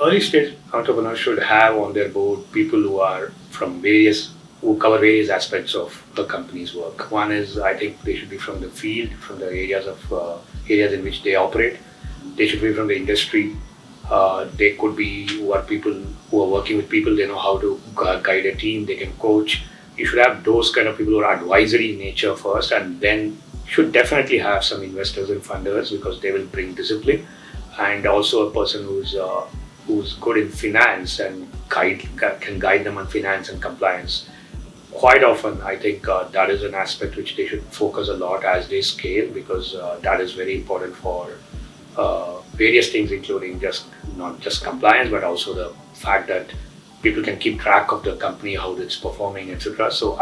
Early stage entrepreneurs should have on their board people who cover various aspects of the company's work. One is, I think they should be from the field, from the areas in which they operate. They should be from the industry. They could be who are people who are working with people. They know how to guide a team. They can coach. You should have those kind of people who are advisory in nature first, and then should definitely have some investors and funders because they will bring discipline, and also a person who's good in finance and can guide them on finance and compliance. Quite often, I think that is an aspect which they should focus a lot as they scale, because that is very important for various things, including just not just compliance, but also the fact that people can keep track of the company, how it's performing, etc. So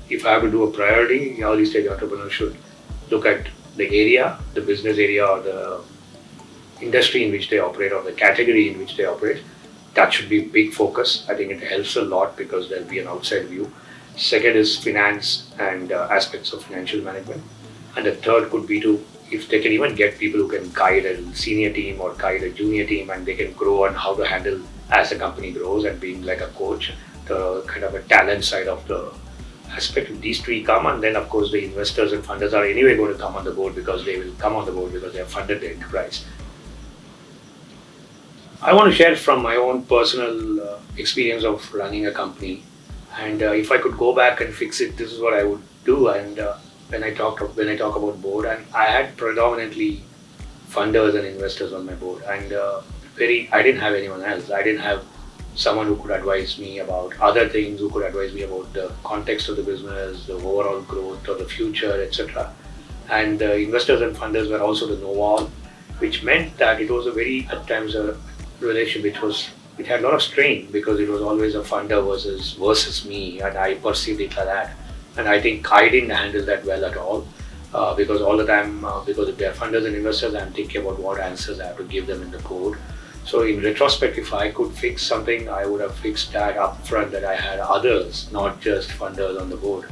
if I have to do a priority, early stage entrepreneurs should look at the area, the business area, or the industry in which they operate, or the category in which they operate. That should be big focus. I think it helps a lot because there'll be an outside view. Second is finance and aspects of financial management. And the third could be to, if they can even get people who can guide a senior team or guide a junior team, and they can grow on how to handle as the company grows, and being like a coach, the kind of a talent side of the aspect. If these three come, and then of course the investors and funders are anyway going to come on the board, because they will come on the board because they have funded the enterprise. I want to share from my own personal experience of running a company, and if I could go back and fix it, this is what I would do. And when I talk about board, and I had predominantly funders and investors on my board, and I didn't have anyone else. I didn't have someone who could advise me about other things, who could advise me about the context of the business, the overall growth or the future, etc. And the investors and funders were also the know-all, which meant that it was at times a relationship it had a lot of strain, because it was always a funder versus me, and I perceived it like that. And I think I didn't handle that well at all, because all the time, because if they are funders and investors, I'm thinking about what answers I have to give them in the board. So in retrospect, if I could fix something, I would have fixed that up front, that I had others, not just funders on the board.